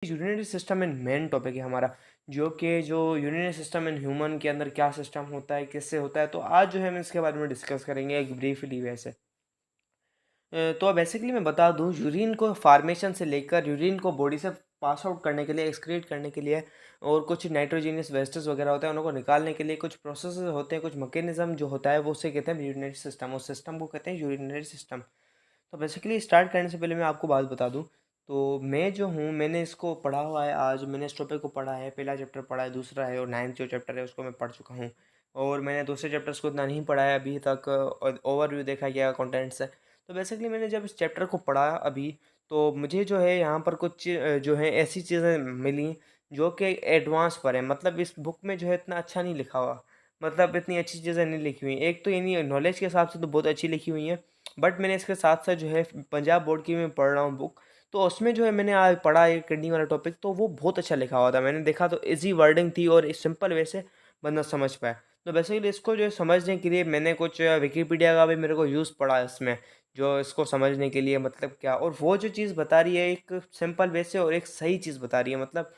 Urinary system in main topic है हमारा, जो यूरिनरी सिस्टम इन ह्यूमन के अंदर क्या सिस्टम होता है, किससे होता है। तो आज जो है हम इसके बारे में डिस्कस करेंगे एक ब्रीफली वैसे। तो बेसिकली मैं बता दूं, यूरिन को फार्मेशन से लेकर यूरिन को बॉडी से पास आउट करने के लिए, एक्सक्रीट करने के लिए, और कुछ नाइट्रोजीनियस वेस्टेज वगैरह होते हैं उनको निकालने के लिए कुछ प्रोसेस होते हैं, कुछ मैकेनिज्म जो होता है वो उसे कहते हैं यूरिनरी सिस्टम। उस सिस्टम को कहते हैं यूरिनरी सिस्टम। तो बेसिकली स्टार्ट करने से पहले मैं आपको बात बता दूं, तो मैं जो हूँ मैंने इसको पढ़ा हुआ है। आज मैंने इस टॉपिक को पढ़ा है, पहला चैप्टर पढ़ा है, दूसरा है, और 9th जो चैप्टर है उसको मैं पढ़ चुका हूँ। और मैंने दूसरे चैप्टर्स को इतना नहीं पढ़ा है अभी तक, ओवरव्यू देखा गया कंटेंट्स है। तो बेसिकली मैंने जब इस चैप्टर को पढ़ा अभी, तो मुझे जो है यहाँ पर कुछ जो है ऐसी चीज़ें मिली जो कि एडवांस पर है। मतलब इस बुक में जो है इतना अच्छा नहीं लिखा हुआ, मतलब इतनी अच्छी चीज़ें नहीं लिखी हुई। एक तो यानी नॉलेज के हिसाब से तो बहुत अच्छी लिखी हुई है, बट मैंने इसके साथ साथ जो है पंजाब बोर्ड की मैं पढ़ रहा हूँ बुक, तो उसमें जो है मैंने आज पढ़ा एक किडनी वाला टॉपिक, तो वो बहुत अच्छा लिखा हुआ था। मैंने देखा तो इजी वर्डिंग थी और इस सिंपल वे से बंदा समझ पाए। तो बेसिकली इसको जो है समझने के लिए मैंने कुछ विकीपीडिया का भी मेरे को यूज़ पड़ा इसमें, जो इसको समझने के लिए मतलब क्या, और वो जो चीज़ बता रही है एक सिंपल वे से और एक सही चीज़ बता रही है। मतलब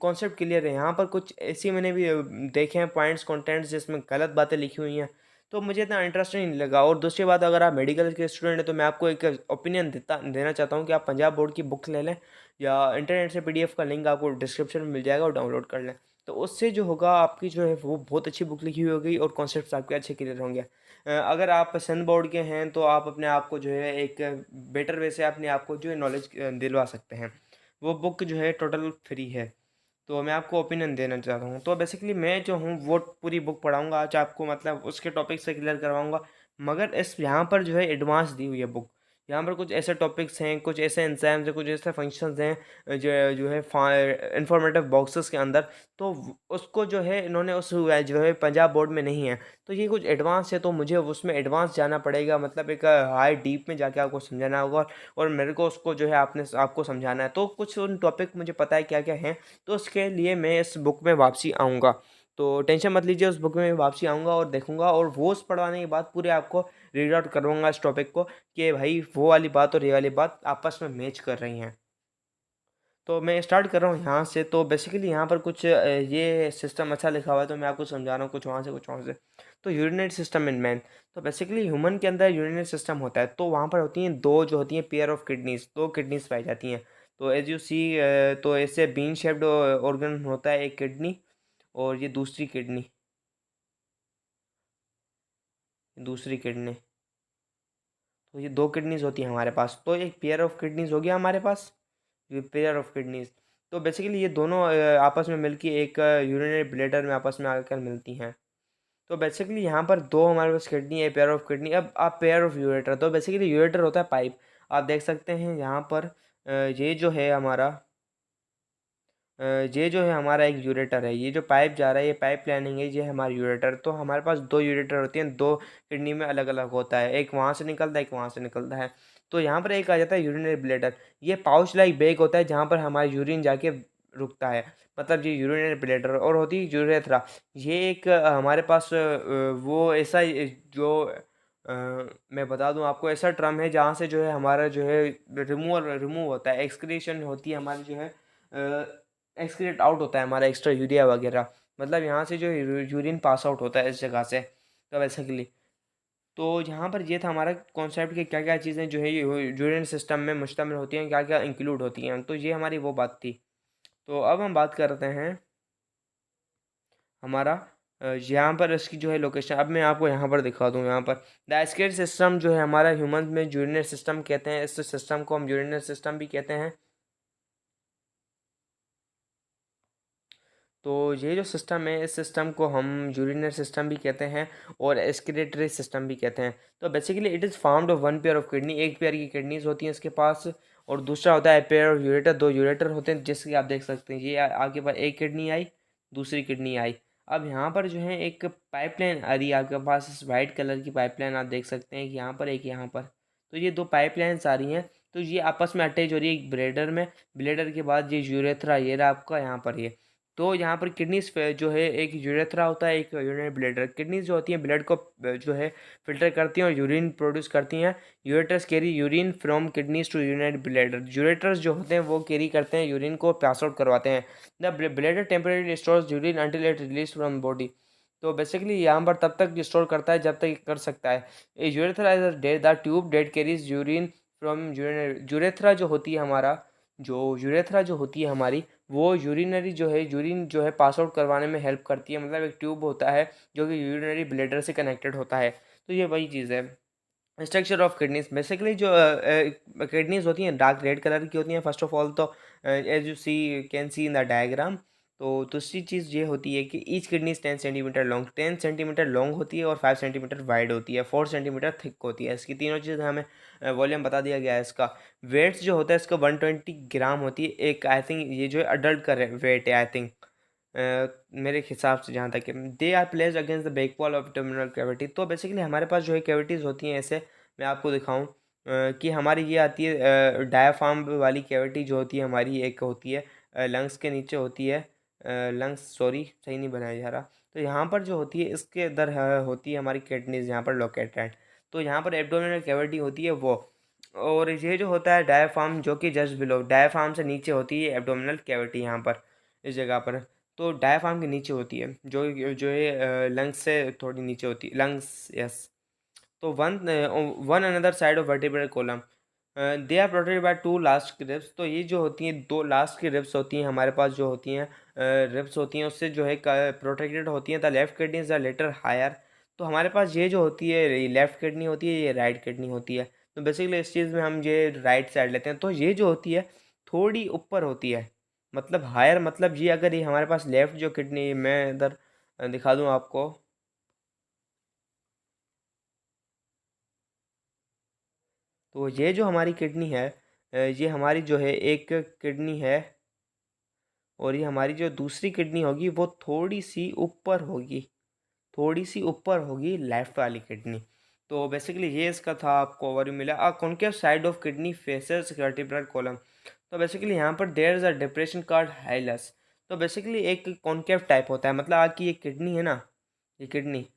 कॉन्सेप्ट क्लियर है। यहाँ पर कुछ ऐसी मैंने भी देखे हैं पॉइंट्स कंटेंट्स जिसमें गलत बातें लिखी हुई हैं, तो मुझे इतना इंटरेस्ट नहीं लगा। और दूसरी बात, अगर आप मेडिकल के स्टूडेंट हैं तो मैं आपको एक ओपिनियन देना चाहता हूँ कि आप पंजाब बोर्ड की बुक ले लें, या इंटरनेट से पीडीएफ का लिंक आपको डिस्क्रिप्शन में मिल जाएगा और डाउनलोड कर लें। तो उससे जो होगा आपकी जो है वो बहुत अच्छी बुक लिखी हुई होगी और कॉन्सेप्ट्स आपके अच्छे क्लियर होंगे। अगर आप सिंध बोर्ड के हैं तो आप अपने आप को जो है एक बेटर वे से अपने आप को जो है नॉलेज दिलवा सकते हैं। वो बुक जो है टोटल फ्री है। तो मैं आपको ओपिनियन देना चाहता हूँ। तो बेसिकली मैं जो हूँ वो पूरी बुक पढ़ाऊँगा आज आपको, मतलब उसके टॉपिक से क्लियर करवाऊँगा। मगर इस यहाँ पर जो है एडवांस दी हुई है बुक। यहाँ पर कुछ ऐसे टॉपिक्स हैं, कुछ ऐसे एंजाइम्स हैं, कुछ ऐसे फंक्शंस हैं जो है इंफॉर्मेटिव बॉक्सेस के अंदर। तो उसको जो है इन्होंने उस जो है पंजाब बोर्ड में नहीं है। तो ये कुछ एडवांस है, तो मुझे उसमें एडवांस जाना पड़ेगा, मतलब एक हाई डीप में जाके आपको समझाना होगा। और मेरे को उसको जो है आपको समझाना है। तो कुछ उन टॉपिक मुझे पता है क्या क्या हैं, तो उसके लिए मैं इस बुक में वापसी आऊँगा। तो टेंशन मत लीजिए, उस बुक में वापसी आऊँगा और देखूँगा, और वो उस पढ़वाने के बाद पूरे आपको रीड आउट करवाऊँगा इस टॉपिक को, कि भाई वो वाली बात और ये वाली बात आपस में मैच कर रही हैं। तो मैं स्टार्ट कर रहा हूँ यहाँ से। तो बेसिकली यहाँ पर कुछ ये सिस्टम अच्छा लिखा हुआ है, तो मैं आपको समझा रहा हूँ कुछ वहाँ से कुछ वहाँ से। तो यूरिनरी सिस्टम इन मैन, तो बेसिकली ह्यूमन के अंदर यूरिनरी सिस्टम होता है। तो वहाँ पर होती हैं दो, जो होती हैं पेयर ऑफ किडनीज, दो किडनीज पाई जाती हैं। तो एज यू सी, तो ऐसे बीन शेप्ड ऑर्गन होता है एक किडनी, और ये दूसरी किडनी, दूसरी किडनी। तो ये दो किडनीज होती हैं हमारे पास, तो एक पेयर ऑफ किडनीज हो गया हमारे पास, ये पेयर ऑफ किडनीज। तो बेसिकली ये दोनों आपस में मिलके एक यूरिनरी ब्लैडर में आपस में आकर मिलती हैं। तो बेसिकली यहाँ पर दो हमारे पास किडनी है, पेयर ऑफ किडनी। अब आप पेयर ऑफ यूरेटर, तो बेसिकली यूरेटर होता है पाइप। आप देख सकते हैं यहाँ पर ये जो है हमारा ये जो है हमारा एक यूरेटर है। ये जो पाइप जा रहा है, ये पाइप लाइनिंग है, ये है हमारा यूरेटर। तो हमारे पास दो यूरेटर होती हैं, दो किडनी में अलग अलग होता है, एक वहाँ से निकलता है, एक वहाँ से निकलता है। तो यहाँ पर एक आ जाता है यूरिनरी ब्लैडर। ये पाउच लाइक बैग होता है जहाँ पर हमारा यूरिन जाके रुकता है, मतलब ये यूरिनरी ब्लैडर। और होती है यूरेथ्रा। ये एक हमारे पास वो ऐसा जो मैं बता दूं आपको, ऐसा ट्रम है जहाँ से जो है हमारा जो है रिमूव होता है, एक्सक्रीशन होती है हमारी जो है, एक्सक्रीट आउट होता है हमारा एक्स्ट्रा यूरिया वगैरह। मतलब यहाँ से जो यूरिन पास आउट होता है इस जगह से। तो बेसिकली तो यहाँ पर ये था हमारा कॉन्सेप्ट कि क्या क्या चीज़ें जो है यूरिन सिस्टम में मुश्तमिल होती हैं, क्या क्या इंक्लूड होती हैं। तो ये हमारी वो बात थी। तो अब हम बात करते हैं हमारा यहाँ पर इसकी जो है लोकेशन। अब मैं आपको यहाँ पर दिखा दूँ। यहाँ पर द स्केट सिस्टम जो है हमारा ह्यूमन में यूरिनरी सिस्टम कहते हैं। इस सिस्टम को हम यूरिनरी सिस्टम भी कहते हैं। तो ये जो सिस्टम है, इस सिस्टम को हम यूरिनरी सिस्टम भी कहते हैं और एक्सक्रीटरी सिस्टम भी कहते हैं। तो basically it is farmed of one pair of kidney, एक पेयर की किडनीज होती हैं इसके पास। और दूसरा होता है पेयर ऑफ यूरेटर, दो यूरेटर होते हैं, जैसे कि आप देख सकते हैं ये आपके पास एक किडनी आई, दूसरी किडनी आई। अब यहाँ पर जो है एक पाइपलाइन आ रही है आपके पास, इस वाइट कलर की पाइपलाइन आप देख सकते हैं कि यहाँ पर एक यहाँ पर। तो ये दो पाइपलाइंस आ रही हैं, तो ये आपस में अटैच हो रही है एक ब्लेडर में। ब्लेडर के बाद ये यूरेथ्रा, ये रहा आपका यहाँ पर ये। तो यहाँ पर किडनीज जो है एक यूरेथ्रा होता है, एक यूरिनरी ब्लैडर। किडनीज जो होती हैं ब्लड को जो है फिल्टर करती हैं और यूरिन प्रोड्यूस करती हैं। Ureters carry urine from kidneys to urinary bladder. Ureters जो होते हैं वो कैरी करते हैं यूरिन को, पास आउट करवाते हैं। The bladder temporary stores urine until it release from body. तो बेसिकली यहाँ पर तब तक स्टोर करता है जब तक ये कर सकता है। Urethra is the tube that carries urine from urinary. Urethra जो होती है हमारा, जो यूरेथ्रा जो होती है हमारी, वो यूरिनरी जो है यूरिन जो है पास आउट करवाने में हेल्प करती है। मतलब एक ट्यूब होता है जो कि यूरिनरी ब्लैडर से कनेक्टेड होता है। तो ये वही चीज़ है। स्ट्रक्चर ऑफ किडनीज, बेसिकली जो किडनीज होती हैं डार्क रेड कलर की होती हैं फर्स्ट ऑफ ऑल। तो as you see can see in the diagram. तो दूसरी चीज़ ये होती है कि each kidney 10 centimetre long, 10 centimetre long होती है और 5 सेंटीमीटर वाइड होती है, 4 सेंटीमीटर थिक होती है। इसकी तीनों चीज़ हमें वॉल्यूम बता दिया गया है। इसका वेट्स जो होता है इसका 120 ग्राम होती है एक। आई थिंक ये जो है अडल्ट का वेट है, आई थिंक मेरे हिसाब से जहाँ तक है। They are placed against the back wall of abdominal cavity. तो बेसिकली हमारे पास जो है कैविटीज़ होती हैं ऐसे, मैं आपको दिखाऊं कि हमारी ये आती है डायाफ्राम वाली कैविटी जो होती है हमारी, एक होती है लंग्स के नीचे होती है। लंग्स सॉरी सही नहीं बनाया जा रहा। तो यहाँ पर जो होती है इसके अंदर होती है हमारी किडनीज यहाँ पर लोकेटेड। तो यहाँ पर एब्डोमिनल कैविटी होती है वो। और ये जो होता है डायाफ्राम जो कि जस्ट बिलो, डायाफ्राम से नीचे होती है एब्डोमिनल कैविटी यहाँ पर इस जगह पर। तो डायाफ्राम के नीचे होती है जो जो है लंग्स से थोड़ी नीचे होती है, लंग्स यस। तो one another side of vertebral column they are protected by two last ribs. तो ये जो होती हैं दो लास्ट की रिब्स होती हैं हमारे पास, जो होती हैं रिब्स होती हैं उससे जो है प्रोटेक्टेड होती हैं। The left kidney is the latter higher. तो हमारे पास ये जो होती है लेफ्ट किडनी होती है, ये राइट किडनी होती है। तो बेसिकली इस चीज़ में हम ये राइट साइड लेते हैं। तो ये जो होती है थोड़ी ऊपर होती है, मतलब हायर, मतलब ये अगर ये हमारे पास लेफ्ट जो किडनी, मैं इधर दिखा दूँ आपको। तो ये जो हमारी किडनी है ये हमारी जो है एक किडनी है, और ये हमारी जो दूसरी किडनी होगी वो थोड़ी सी ऊपर होगी, थोड़ी सी ऊपर होगी लेफ्ट वाली किडनी। तो बेसिकली ये इसका था, आपको ओवरव्यू मिला। A concave side of kidney faces vertebral column. तो बेसिकली यहाँ पर there is a depression called hilus. तो बेसिकली एक कॉन्केव टाइप होता है, मतलब आपकी ये किडनी है ना, ये किडनी,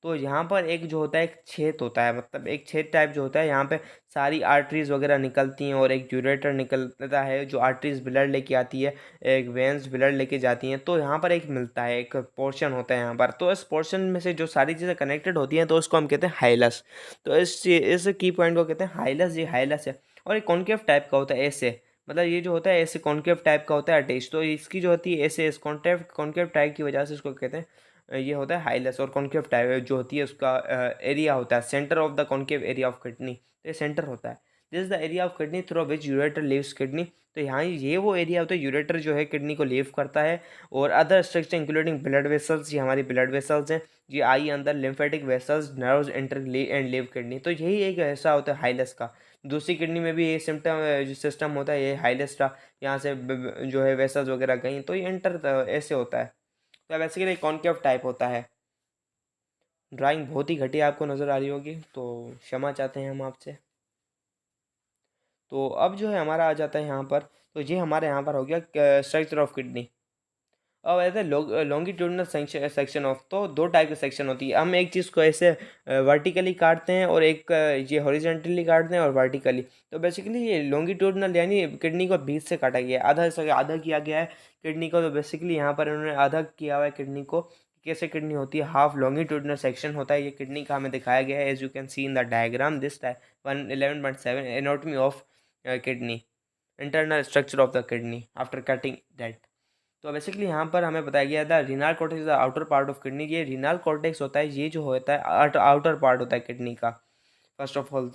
तो यहाँ पर एक जो होता है एक छेद होता है, मतलब एक छेद टाइप जो होता है, यहाँ पे सारी आर्टरीज वगैरह निकलती हैं और एक यूरेटर निकलता है जो आर्टरीज ब्लड लेके आती है, एक वेंस ब्लड लेके जाती हैं। तो यहाँ पर एक मिलता है, एक पोर्शन होता है यहाँ पर। तो इस पोर्शन में से जो सारी चीज़ें कनेक्टेड होती हैं तो उसको हम कहते हैं हाइलस। तो इस की पॉइंट को कहते हैं हाइलस। ये हाइलस है और एक कॉन्केव टाइप का होता है ऐसे, मतलब ये जो होता है ऐसे कॉन्केव टाइप का होता है अटैच। तो इसकी जो होती है ऐसे इस कॉन्केव कॉन्केव टाइप की वजह से इसको कहते हैं ये होता है हाइलस। और कॉन्केव टाइप जो होती है उसका एरिया होता है centre of the concave area of kidney. तो ये सेंटर होता है, this is the area of kidney through which ureter leaves kidney. तो यहाँ ये वो एरिया होता है यूरेटर जो है किडनी को लीव करता है। और other structure including blood vessels, ये हमारी ब्लड वेसल्स हैं, ये आई अंदर lymphatic vessels, nerves enter and leave kidney. तो यही एक ऐसा होता है हाइलस का। दूसरी किडनी में भी ये सिम्टम जो सिस्टम होता है ये हाइलस का, यहाँ से जो है वेसल्स वगैरह गई तो ये एंटर ऐसे होता है। तो बेसिकली कॉन्केव टाइप होता है। ड्राइंग बहुत ही घटिया आपको नज़र आ रही होगी तो क्षमा चाहते हैं हम आपसे। तो अब जो है हमारा आ जाता है यहाँ पर। तो ये हमारे यहाँ पर हो गया स्ट्रक्चर ऑफ किडनी। अब ऐसे लॉन्गिट्यूडनल सेक्शन ऑफ, तो दो टाइप के सेक्शन होती है। हम एक चीज़ को ऐसे वर्टिकली काटते हैं और एक ये हॉरिजेंटली काटते हैं और वर्टिकली। तो बेसिकली ये लॉन्गिट्यूडनल यानी किडनी को बीच से काटा गया है, आधा से आधा किया गया है किडनी को। तो बेसिकली यहाँ पर इन्होंने आधा किया हुआ है किडनी को। कैसे किडनी होती है, हाफ लॉन्गिट्यूडनल सेक्शन होता है ये किडनी का, हमें दिखाया गया है as you can see in the diagram this type 111.7 anatomy of kidney, internal structure of the kidney after cutting that. तो बेसिकली यहाँ पर हमें बताया गया था renal cortex the outer part of kidney. ये रीनाल कॉर्टेक्स होता है, ये जो होता है आउटर पार्ट होता है किडनी का फर्स्ट ऑफ ऑल।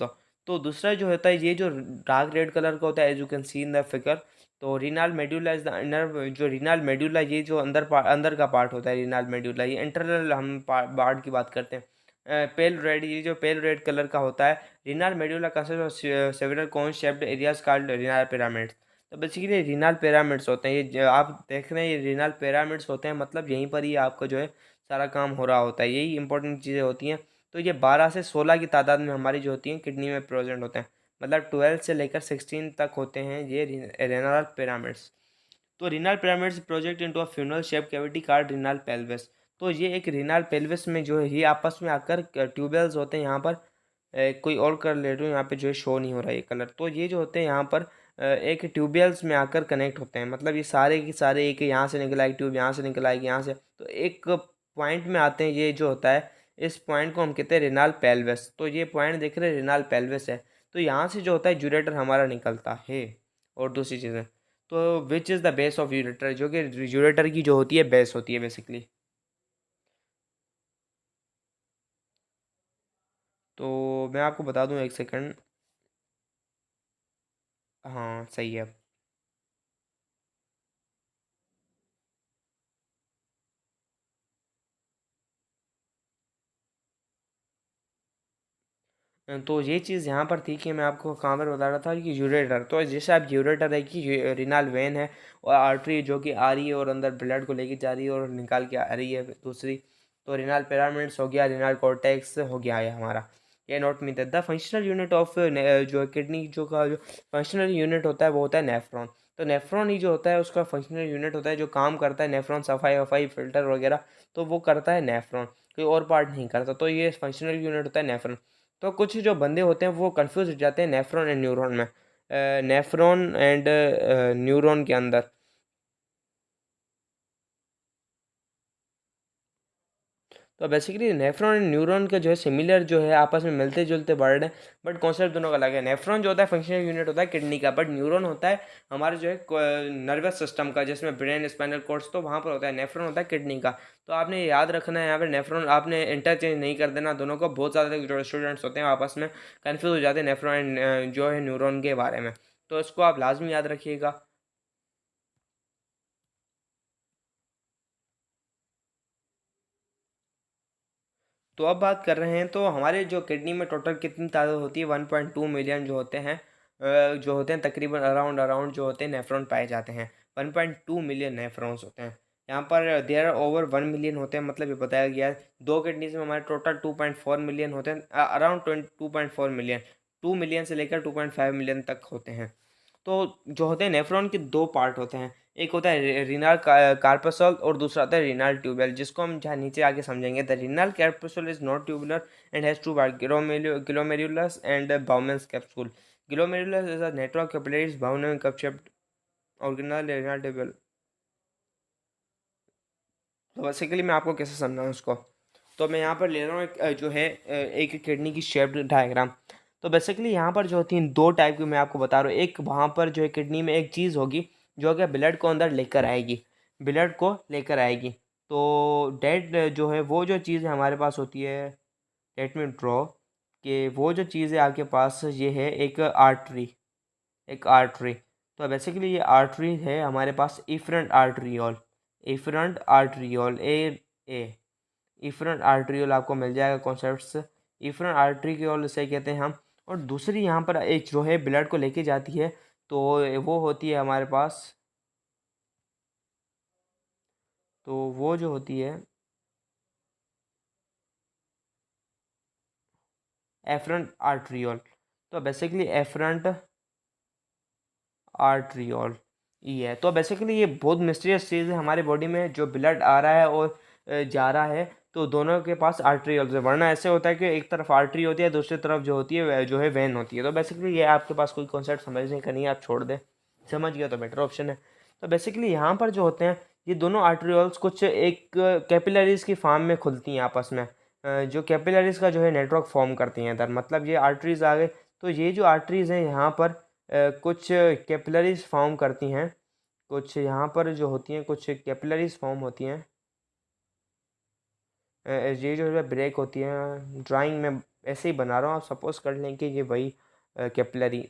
तो दूसरा जो होता है ये जो डार्क रेड कलर का होता है as you can see in the figure. तो renal medulla is the inner, जो रीनाल मेड्यूला ये जो अंदर का पार्ट होता है रीनाल मेड्यूला, ये इंटरनल हम पार्ट की बात करते हैं। पेल रेड, ये जो पेल रेड कलर का होता है renal medulla consist of several cone shaped areas called renal pyramids. तो बेसिकली रीनाल पिरामिड्स होते हैं, ये जो आप देख रहे हैं ये रीनाल पिरामिड्स होते हैं, मतलब यहीं पर ही आपका जो है सारा काम हो रहा होता है, यही इंपॉर्टेंट चीज़ें होती हैं। तो ये 12 से 16 की तादाद में हमारी जो होती हैं किडनी में प्रेजेंट होते हैं, मतलब 12 से लेकर 16 तक होते हैं ये रेनाल पिरामिड्स। तो renal pyramids project into a funnel shape cavity card renal pelvis. तो ये एक रीनल पेल्विस में जो है ये आपस में आकर ट्यूबवेल्स होते हैं यहाँ पर। कोई और कर ले रहा हूँ यहाँ पे जो है शो नहीं हो रहा है ये कलर। तो ये जो होते हैं यहाँ पर एक ट्यूबवेल्स में आकर कनेक्ट होते हैं, मतलब ये सारे के सारे एक यहाँ से निकला एक ट्यूब यहाँ से निकला एक यहाँ से, तो एक पॉइंट में आते हैं। ये जो होता है इस पॉइंट को हम कहते हैं रीनल पेल्विस। तो ये पॉइंट देख रहे हैं रीनल पेल्विस है। तो यहाँ से जो होता है यूरेटर हमारा निकलता है। और दूसरी चीज़ें तो which is the base of ureter, जो कि यूरेटर की जो होती है बेस होती है बेसिकली। तो मैं आपको बता दूं एक सेकंड। हाँ सही है। तो ये चीज़ यहाँ पर थी कि मैं आपको कहाँ पर बता रहा था कि यूरेटर, तो जैसे आप यूरेटर है कि रिनल वेन है और आर्टरी जो कि आ रही है और अंदर ब्लड को लेके जा रही है और निकाल के आ रही है दूसरी। तो रिनल पिरामिड्स हो गया, रिनल कॉर्टेक्स हो गया है हमारा। ये नोट में द फंक्शनल यूनिट ऑफ जो किडनी जो का जो फंक्शनल यूनिट होता है वो होता है नेफ्रॉन। तो नेफ्रॉन ही जो होता है उसका फंक्शनल यूनिट होता है, जो काम करता है नेफ्रॉन सफाई वफाई फिल्टर वगैरह, तो वो करता है नेफ्रॉन, कोई और पार्ट नहीं करता। तो ये फंक्शनल यूनिट होता है नेफ्रॉन। तो कुछ जो बंदे होते हैं वो कंफ्यूज हो जाते हैं नेफ्रॉन एंड न्यूरॉन में, नेफ्रॉन एंड न्यूरॉन के अंदर। तो बेसिकली नेफ्रॉन एंड न्यूरॉन का जो है सिमिलर जो है आपस में मिलते जुलते वर्ड है, बट कॉन्सेप्ट दोनों का अलग है। नेफ्रॉन जो होता है फंक्शनल यूनिट होता है किडनी का, बट न्यूरॉन होता है हमारे जो है नर्वस सिस्टम का, जिसमें ब्रेन स्पाइनल कॉर्ड्स, तो वहाँ पर होता है। नेफ्रॉन होता है किडनी का। तो आपने याद रखना है यहाँ पर नेफ्रॉन, आपने इंटरचेंज नहीं कर देना दोनों को। बहुत ज़्यादा जो स्टूडेंट्स होते हैं आपस में कन्फ्यूज हो जाते हैं नेफ्रॉन एंड जो है न्यूरॉन के बारे में। तो इसको आप लाजमी याद रखिएगा। तो अब बात कर रहे हैं तो हमारे जो किडनी में टोटल कितनी तादाद होती है, 1.2 मिलियन जो होते हैं, जो होते हैं तकरीबन अराउंड अराउंड जो होते हैं नेफ्रॉन पाए जाते हैं। 1.2 मिलियन नेफ्रॉन्स होते हैं यहाँ पर। देयर आर ओवर 1 मिलियन होते हैं, मतलब ये बताया गया है। दो किडनीज में हमारे टोटल 2.4 मिलियन होते हैं, अराउंड 2.4 मिलियन। 2 मिलियन से लेकर 2.5 मिलियन तक होते हैं। तो जो होते हैं नेफ्रॉन के दो पार्ट होते हैं, एक होता है रीनल कार्पसल और दूसरा होता है रीनल ट्यूबुलर, जिसको हम जहाँ नीचे आगे समझेंगे। The renal corpuscle is not tubular and has two part, glomerulus and Bowman's capsule. Glomerulus is a network capillaries bound cup shaped organelle renal tubular. तो बेसिकली मैं आपको कैसे समझाऊँ उसको। तो मैं यहाँ पर ले रहा हूँ एक जो है एक किडनी की शेप्ड डायग्राम। तो बेसिकली यहाँ पर जो होती हैं दो टाइप की मैं आपको बता रहा हूँ। एक वहाँ पर जो है किडनी में एक चीज़ होगी जो कि ब्लड को अंदर लेकर आएगी, ब्लड को लेकर आएगी। तो डेड जो है वो जो चीज़ हमारे पास होती है, लेट मी ड्रॉ, कि वो जो चीज़ है आपके पास ये है एक आर्टरी, एक आर्टरी। तो बेसिकली ये आर्टरी है हमारे पास इफरेंट आर्टरियोल, इफरेंट आर्टरियोल ए इफरेंट आर्टरियोल आपको मिल जाएगा कॉन्सेप्ट्स। इफरेंट आर्टरियोल इसे कहते हैं हम। और दूसरी यहाँ पर एक जो है ब्लड को लेके जाती है, तो वो होती है हमारे पास, तो वो जो होती है एफरेंट आर्टरियोल। तो बेसिकली एफरेंट आर्टरियोल ये है। तो बेसिकली ये बहुत मिस्टीरियस चीज़ है हमारे बॉडी में, जो ब्लड आ रहा है और जा रहा है, तो दोनों के पास आर्टरियोल्स है। वरना ऐसे होता है कि एक तरफ आर्टरी होती है, दूसरी तरफ जो होती है जो है वेन होती है। तो बेसिकली ये आपके पास कोई कॉन्सेप्ट समझने का नहीं है, आप छोड़ दें। समझ गया तो बेटर ऑप्शन है। तो बेसिकली यहाँ पर जो होते हैं ये दोनों आर्टरियोल्स कुछ एक कैपिलरीज की फॉर्म में खुलती हैं आपस में, जो कैपिलरीज का जो है नेटवर्क फॉर्म करती हैं इधर, मतलब ये आर्टरीज आ गए। तो ये जो आर्टरीज हैं यहाँ पर कुछ कैपिलरीज फॉर्म करती हैं, कुछ यहाँ पर जो होती हैं कुछ कैपिलरीज फॉर्म होती हैं। ये जो है ब्रेक होती है, ड्राइंग में ऐसे ही बना रहा हूँ, आप सपोज कर लें कि ये वही कैपिलरी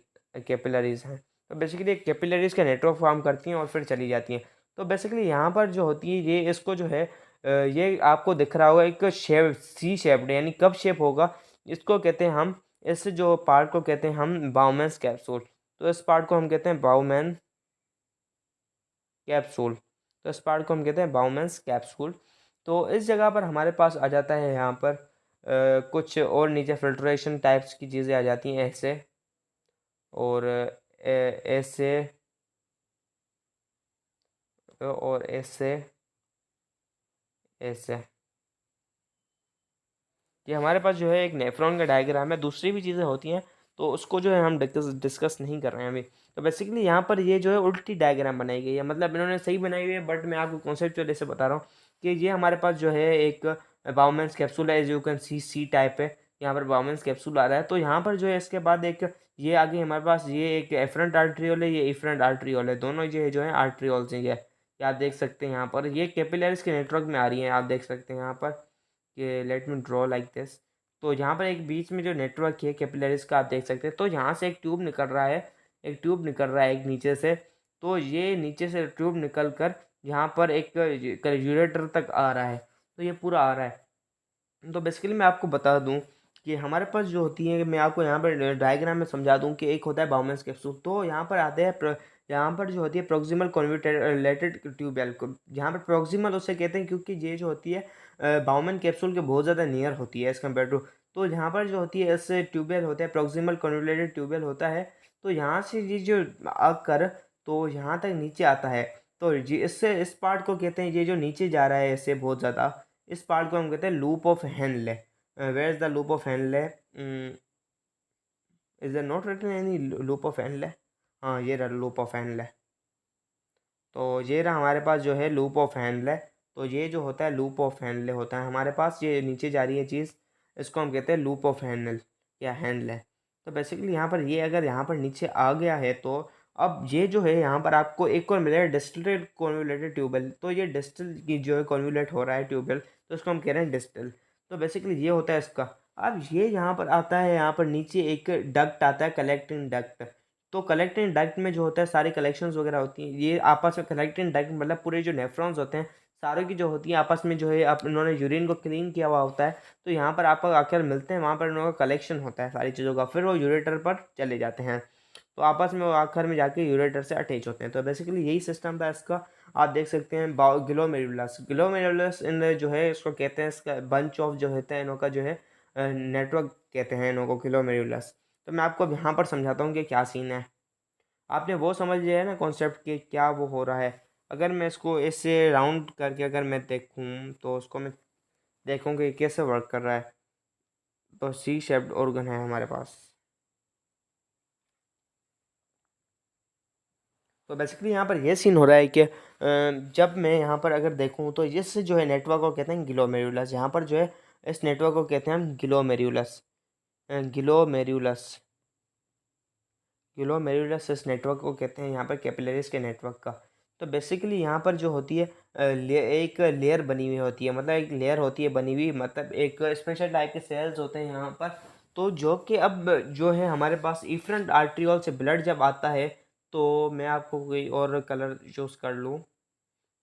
कैपिलरीज हैं। तो बेसिकली कैपिलरीज का नेटवर्क फॉर्म करती हैं और फिर चली जाती हैं। तो बेसिकली यहाँ पर जो होती है ये इसको जो है ये आपको दिख रहा होगा एक शेप सी शेप्ड, यानी कब शेप होगा, इसको कहते हैं हम, इस जो पार्ट को कहते हैं हम बाउमेंस कैप्सूल। तो इस पार्ट को हम कहते हैं बाउमेन कैप्सूल। तो इस पार्ट को हम कहते हैं बाउमेंस कैप्सूल। तो इस जगह पर हमारे पास आ जाता है यहाँ पर कुछ और नीचे फिल्ट्रेशन टाइप्स की चीज़ें आ जाती हैं ऐसे, और ऐसे और ऐसे ये हमारे पास जो है एक नेफ्रॉन का डायग्राम है। दूसरी भी चीज़ें होती हैं तो उसको जो है हम डिस्कस नहीं कर रहे हैं अभी। तो बेसिकली यहाँ पर ये जो है उल्टी डायग्राम बनाई गई है, मतलब इन्होंने सही बनाई हुई है बट मैं आपको कॉन्सेप्चुअली से बता रहा हूँ कि ये हमारे पास जो है एक बाउमेंस कैप्सूल है, as you can see type है। यहाँ पर बाउमेंस कैप्सूल आ रहा है, तो यहाँ पर जो है इसके बाद एक ये आगे हमारे पास ये एक एफरेंट आर्ट्रियोल है, ये इफरेंट आर्ट्रियोल है, दोनों जो है आर्ट्रियोल्स हैं ये आप देख सकते हैं यहाँ पर। ये कैपिलरीज के नेटवर्क में आ रही हैं, आप देख सकते हैं यहाँ पर कि let me draw like this. तो यहाँ पर एक बीच में जो नेटवर्क है कैपिलरीज का आप देख सकते हैं, तो यहाँ से एक ट्यूब निकल रहा है, एक नीचे से। तो ये नीचे से ट्यूब निकल कर यहाँ पर एक यूरेटर तक आ रहा है, तो ये पूरा आ रहा है। तो बेसिकली मैं आपको बता दूं कि हमारे पास जो होती है, मैं आपको यहाँ पर डायग्राम में समझा दूं कि एक होता है बाउमेंस कैप्सूल, तो यहाँ पर आते हैं यहाँ पर जो होती है प्रोक्सिमल कन्वर्टेड ट्यूबवेल को। यहाँ पर प्रोक्सिमल उसे कहते हैं क्योंकि ये जो होती है बाउमेन कैप्सूल के बहुत ज़्यादा नियर होती है एज़ कम्पेयर टू। तो यहाँ पर जो होती है इस ट्यूबवेल होता है प्रोक्सिमल कन्वर्टेड ट्यूबवेल होता है। तो यहाँ से ये जो आकर तो यहाँ तक नीचे आता है, तो ये इससे इस पार्ट को कहते हैं, ये जो नीचे जा रहा है इससे बहुत ज़्यादा, इस पार्ट को हम कहते हैं loop of Henle. Where is the loop of Henle? Is there not written any loop of Henle? हाँ, ये रहा लूप ऑफ हेनले। तो ये रहा हमारे पास जो है लूप ऑफ हेनले। तो ये जो होता है लूप ऑफ हेनले होता है हमारे पास, ये नीचे जा रही है चीज़, इसको हम कहते हैं लूप ऑफ हेनल या हेनले। तो बेसिकली यहाँ पर ये अगर यहाँ पर नीचे आ गया है तो अब ये जो है यहाँ पर आपको एक और मिलेगा डिस्टिलेटेड कॉन्वोल्यूटेड ट्यूबवेल। तो ये डिस्टिल की जो है कॉन्वोल्यूट हो रहा है ट्यूबवेल, तो इसको हम कह रहे हैं डिस्टिल। तो बेसिकली ये होता है इसका। अब ये यहाँ पर आता है, यहाँ पर नीचे एक डक्ट आता है, कलेक्टिंग डक्ट। तो कलेक्टिंग डक्ट में जो होता है सारी कलेक्शंस वगैरह होती हैं, ये आपस में कलेक्टिंग डक्ट मतलब पूरे जो नेफ्रॉन्स होते हैं सारों की जो होती है आपस में जो है आप इन्होंने यूरिन को क्लीन किया हुआ होता है, तो यहाँ पर आप आकर मिलते हैं, वहाँ पर इन्हों का कलेक्शन होता है सारी चीज़ों का, फिर वो यूरेटर पर चले जाते हैं। तो आपस में वो आखिर में जाके यूरेटर से अटैच होते हैं। तो बेसिकली यही सिस्टम था इसका। आप देख सकते हैं ग्लोमेरुलस इन जो है इसको कहते हैं, इसका बंच ऑफ जो होता है इनों का जो है नेटवर्क कहते हैं इनों को ग्लोमेरुलस। तो मैं आपको अब यहाँ पर समझाता हूँ कि क्या सीन है। आपने वो समझ लिया है ना कॉन्सेप्ट कि क्या वो हो रहा है। अगर मैं इसको ऐसे राउंड करके अगर मैं देखूँ तो उसको मैं देखूँ कि कैसे वर्क कर रहा है। तो सी शेप्ड ऑर्गन है हमारे पास। तो बेसिकली यहाँ पर ये सीन हो रहा है कि जब मैं यहाँ पर अगर देखूँ तो इस जो है नेटवर्क को कहते हैं ग्लोमेरुलस। यहाँ पर जो है इस नेटवर्क को कहते हैं हम ग्लोमेरुलस। ग्लोमेरुलस ग्लोमेरुलस इस नेटवर्क को कहते हैं यहाँ पर कैपिलरीज के नेटवर्क का। तो बेसिकली यहाँ पर जो होती है एक लेयर बनी हुई होती है, मतलब एक लेयर होती है बनी हुई, मतलब एक स्पेशल टाइप के सेल्स होते हैं यहाँ पर। तो जो कि अब जो है हमारे पास इफरेंट आर्ट्रियोल से ब्लड जब आता है, तो मैं आपको कोई और कलर चूज़ कर लूँ।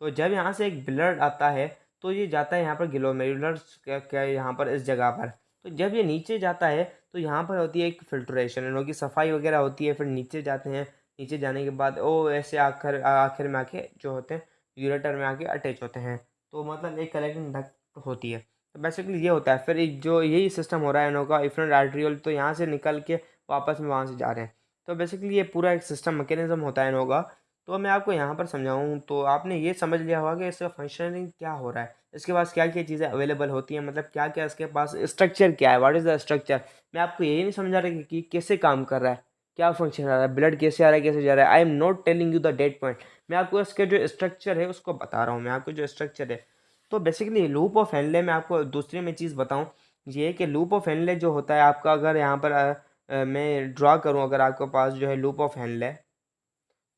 तो जब यहाँ से एक ब्लड आता है तो ये जाता है यहाँ पर ग्लोमेरुलर क्या यहाँ पर इस जगह पर। तो जब ये नीचे जाता है तो यहाँ पर होती है एक फिल्ट्रेशन, इनों की सफाई वगैरह होती है, फिर नीचे जाते हैं। नीचे जाने के बाद ओ ऐसे आखिर आखिर में आके जो होते हैं यूरेटर में आके अटैच होते हैं। तो मतलब एक कलेक्टिंग डक्ट होती है। तो बेसिकली ये होता है, फिर जो यही सिस्टम हो रहा है इनों का इफरेंट आर्ट्रियोल, तो यहाँ से निकल के वापस में वहाँ से जा रहे हैं। तो बेसिकली ये पूरा एक सिस्टम मैकेनिज्म होता है इनों का। तो मैं आपको यहाँ पर समझाऊँ तो आपने ये समझ लिया होगा कि इसका फंक्शनिंग क्या हो रहा है, इसके पास क्या क्या चीज़ें अवेलेबल होती हैं, मतलब क्या क्या इसके पास स्ट्रक्चर क्या है, व्हाट इज़ द स्ट्रक्चर। मैं आपको यही नहीं समझा रहा कि कैसे काम कर रहा है, क्या फंक्शन आ रहा है, ब्लड कैसे आ रहा है कैसे जा रहा है। I am not telling you the date point, मैं आपको इसके जो स्ट्रक्चर है उसको बता रहा हूँ, मैं आपको जो स्ट्रक्चर है। तो बेसिकली लूप ऑफ हेनले में आपको दूसरी में चीज़ बताऊँ, ये है कि लूप ऑफ हेनले जो होता है आपका, अगर यहाँ पर मैं ड्रा करूँ, अगर आपके पास जो है लूप ऑफ हेनले,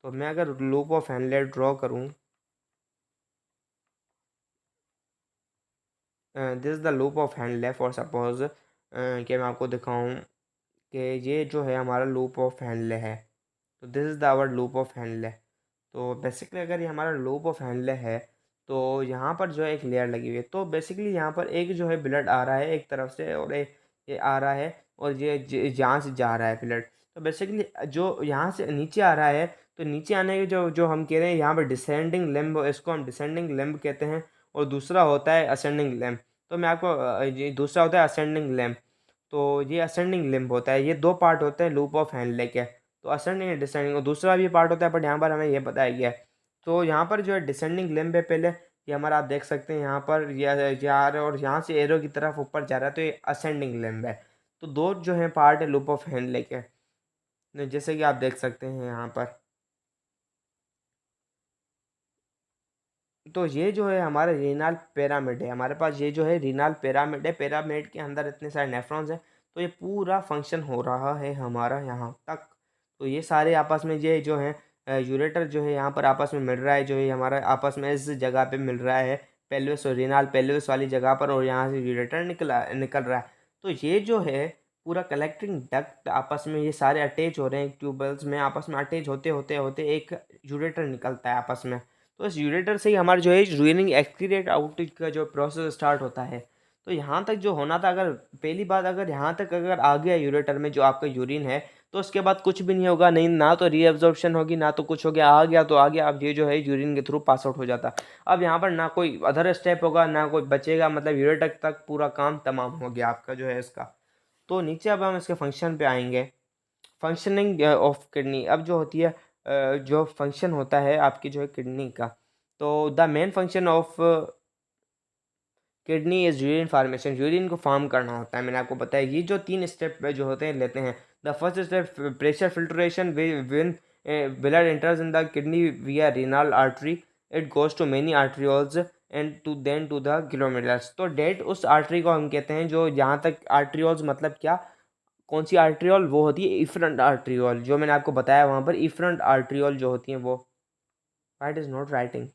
तो मैं अगर लूप ऑफ हेनले ड्रॉ करूँ, this is the loop of Henley for suppose कि मैं आपको दिखाऊँ कि ये जो है हमारा लूप ऑफ हेनले है। तो this is the our loop of Henle. तो बेसिकली अगर ये हमारा लूप ऑफ हेनले है तो यहाँ पर जो है एक लेयर लगी हुई है। तो बेसिकली यहाँ पर एक जो है ब्लड आ रहा है एक तरफ से, और एक ये आ रहा है, और ये जहाँ से जा रहा है ब्लड। तो बेसिकली जो यहाँ से नीचे आ रहा है, तो नीचे आने के जो जो हम कह रहे हैं यहाँ पर डिसेंडिंग लिम्ब, इसको हम डिसेंडिंग लिम्ब कहते हैं, और दूसरा होता है असेंडिंग लिम्ब। तो मैं आपको ये दूसरा होता है असेंडिंग लिम्ब। तो ये असेंडिंग लिम्ब होता है, ये दो पार्ट होते हैं लूप ऑफ हेनले के। तो असेंडिंग एंड डिसेंडिंग, और दूसरा भी पार्ट होता है बट यहाँ पर हमें ये बताया गया है। तो यहाँ पर जो है डिसेंडिंग लिम्ब है पहले, ये हमारा आप देख सकते हैं यहाँ पर ये जा रहा है और यहाँ से एरो की तरफ ऊपर जा रहा है, तो ये असेंडिंग लिम्ब है। तो दो जो है पार्ट है लूप ऑफ हेनले के, जैसे कि आप देख सकते हैं यहाँ पर। तो ये जो है हमारा रीनल पिरामिड है, हमारे पास ये जो है रीनल पिरामिड है, पिरामिड के अंदर इतने सारे नेफ्रॉन्स हैं, तो ये पूरा फंक्शन हो रहा है हमारा यहाँ तक। तो ये सारे आपस में ये जो है यूरेटर जो है यहाँ पर आपस में मिल रहा है, जो है हमारा आपस में इस जगह पे मिल रहा है, पेल्विस और रीनल पेल्विस वाली जगह पर, और यहाँ से यूरेटर निकल रहा है। तो ये जो है पूरा कलेक्टिंग डक्ट आपस में ये सारे अटैच हो रहे हैं ट्यूबवेल्स में, आपस में अटैच होते होते होते एक यूरेटर निकलता है आपस में। तो इस यूरेटर से ही हमारा जो है यूरिनिंग एक्सक्रीट आउट का जो प्रोसेस स्टार्ट होता है। तो यहाँ तक जो होना था, अगर पहली बात अगर यहाँ तक अगर आ गया यूरेटर में जो आपका यूरिन है, तो उसके बाद कुछ भी नहीं होगा, नहीं ना तो रीअब्जॉर्प्शन होगी ना तो कुछ हो गया, आ गया तो आ गया। अब ये जो है यूरिन के थ्रू पास आउट हो जाता। अब यहाँ पर ना कोई अदर स्टेप होगा ना कोई बचेगा, मतलब यूरेटर तक पूरा काम तमाम हो गया आपका जो है इसका। तो नीचे अब हम इसके फंक्शन पे आएंगे। फंक्शनिंग ऑफ किडनी अब जो होती है जो फंक्शन होता है आपकी जो है किडनी का, तो the main function of kidney is urine formation, urine को फार्म करना होता है। मैंने आपको बताया ये जो 3 स्टेप जो होते हैं लेते हैं। The first step pressure filtration, when blood enters in the kidney via renal artery, it goes to many arterioles and to then to the glomerulus. तो डेट उस आर्टरी को हम कहते हैं जो यहाँ तक आर्टरियोल्स मतलब क्या, कौन सी आर्टरियोल, वो होती है इफरंट आर्टरियोल, जो मैंने आपको बताया वहाँ पर इफरंट आर्टरियोल जो होती हैं वो, वाइट इज नॉट राइटिंग,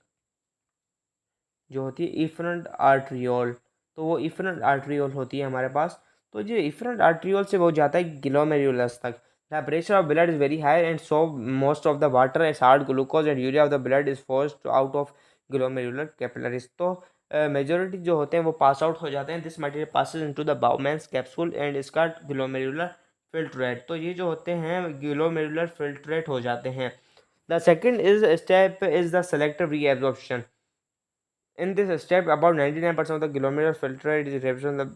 जो होती है इफरंट आर्टरियोल, तो वो इफरंट आर्टरियोल होती है हमारे पास। तो जो इफरंट आर्टरियोल से वो जाता है ग्लोमेरुलस तक। The pressure of blood is very high and so most of the water as hard glucose and urea of the blood is forced out of glomerular capillaries. तो मेजोरिटी जो होते हैं वो पास आउट हो जाते हैं। This material passes into the Bowman's capsule and इसका glomerular filtrate, तो ये जो होते हैं ग्लोमेरुलर फिल्ट्रेट हो जाते हैं। The second is step is the selective reabsorption. In this step, about 99% of the glomerular filtrate is represented.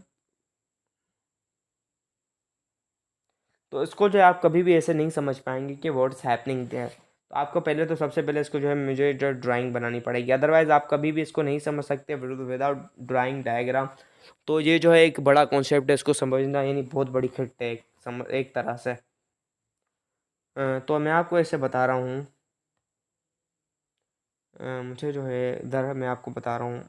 तो इसको जो है आप कभी भी ऐसे नहीं समझ पाएंगे कि व्हाट्स हैपनिंग देयर। तो आपको पहले तो सबसे पहले इसको जो है मुझे जो ड्राइंग बनानी पड़ेगी, अदरवाइज आप कभी भी इसको नहीं समझ सकते विदाउट ड्राइंग डायग्राम। तो ये जो है एक बड़ा कॉन्सेप्ट है, इसको समझना यानी बहुत बड़ी खिट है एक तरह से। तो मैं आपको ऐसे बता रहा हूँ, मुझे जो है इधर मैं आपको बता रहा हूँ,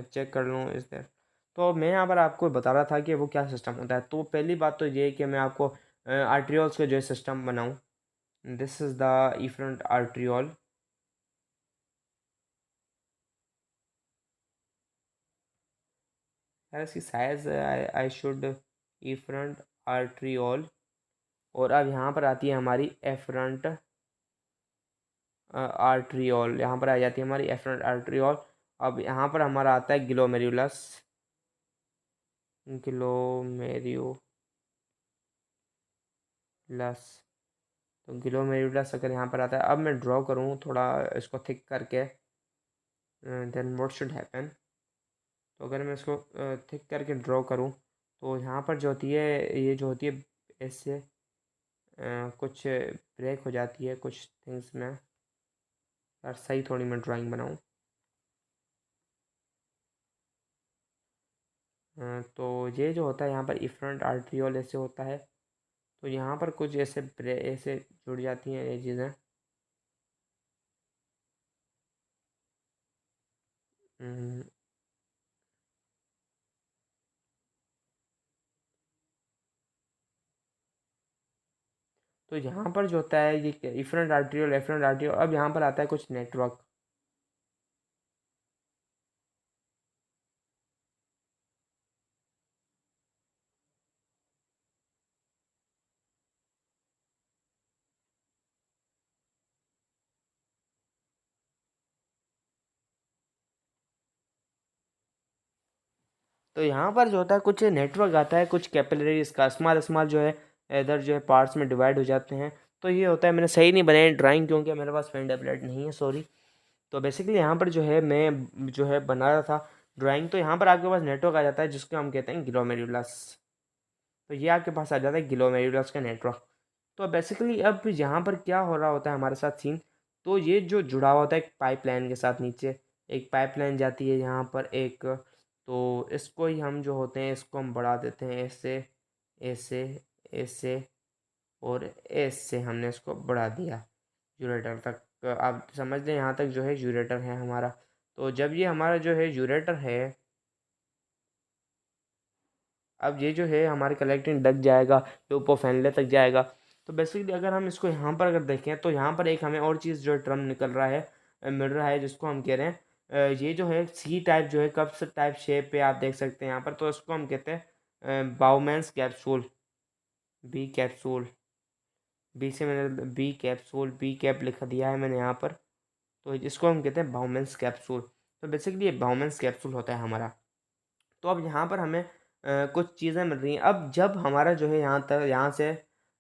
चेक कर लूँ इस देर। तो मैं यहाँ पर आपको बता रहा था कि वो क्या सिस्टम होता है। तो पहली बात तो ये है कि मैं आपको आर्ट्रियोल्स का जो है सिस्टम बनाऊँ। This is the efferent arteriole. यार इसकी size I should efferent arteriole, और अब यहाँ पर आती है हमारी एफरंट आर्ट्रियोल, यहाँ पर आ जाती है हमारी एफरंट आर्ट्रियोल। अब यहाँ पर हमारा आता है ग्लोमेरुलस, ग्लोमेरुलस। तो ग्लोमेरुलस अगर यहाँ पर आता है, अब मैं ड्रॉ करूँ थोड़ा इसको थिक करके, देन व्हाट शुड हैपन। तो अगर मैं इसको थिक करके ड्रॉ करूँ, तो यहाँ पर जो होती है ये जो होती है ऐसे कुछ ब्रेक हो जाती है कुछ थिंग्स में। यार सही थोड़ी मैं ड्राइंग बनाऊँ। तो ये जो होता है यहाँ पर इफरंट आर्ट्रियोल ऐसे होता है। तो यहाँ पर कुछ ऐसे ऐसे जुड़ जाती हैं ये चीज़ें। हम्म, तो यहाँ पर जो होता है ये इफरंट आर्ट्रियोल एफरंट आर्ट्रियोल, अब यहाँ पर आता है कुछ नेटवर्क। तो यहाँ पर जो होता है कुछ नेटवर्क आता है, कुछ कैपिलरीज का स्मॉल स्मॉल जो है इधर जो है पार्ट्स में डिवाइड हो जाते हैं। तो ये होता है, मैंने सही नहीं बनाई ड्राइंग क्योंकि मेरे पास पेन टेबलेट नहीं है, सॉरी। तो बेसिकली यहाँ पर जो है मैं जो है बना रहा था ड्राइंग, तो यहाँ पर आपके पास नेटवर्क आ जाता है जिसको हम कहते हैं ग्लोमेरुलस। तो ये आपके पास आ जाता है ग्लोमेरुलस का नेटवर्क। तो बेसिकली अब यहाँ पर क्या हो रहा होता है हमारे साथ सीन, तो ये जो जुड़ा हुआ होता है एक पाइपलाइन के साथ, नीचे एक पाइपलाइन जाती है यहाँ पर एक, तो इसको ही हम जो होते हैं इसको हम बढ़ा देते हैं ऐसे ऐसे ऐसे और ऐसे हमने इसको बढ़ा दिया यूरेटर तक। आप समझ लें यहाँ तक जो है यूरेटर है हमारा। तो जब ये हमारा जो है यूरेटर है, अब ये जो है हमारे कलेक्टिंग डक जाएगा, टोपो फैनले तक जाएगा। तो बेसिकली अगर हम इसको यहाँ पर अगर देखें तो यहाँ पर एक हमें और चीज़ जो टर्म निकल रहा है, मिल रहा है, जिसको हम कह रहे हैं ये जो है सी टाइप जो है कप्स टाइप शेप पे आप देख सकते हैं यहाँ पर, तो इसको हम कहते हैं Bowman's capsule, B capsule, B से मैंने बी कैप्सूल बी कैप लिख दिया है मैंने यहाँ पर। तो इसको हम कहते हैं बाउमेंस कैप्सूल। तो बेसिकली ये बाउमेंस कैप्सूल होता है हमारा। तो अब यहाँ पर हमें कुछ चीज़ें मिल रही हैं। अब जब हमारा जो है यहाँ से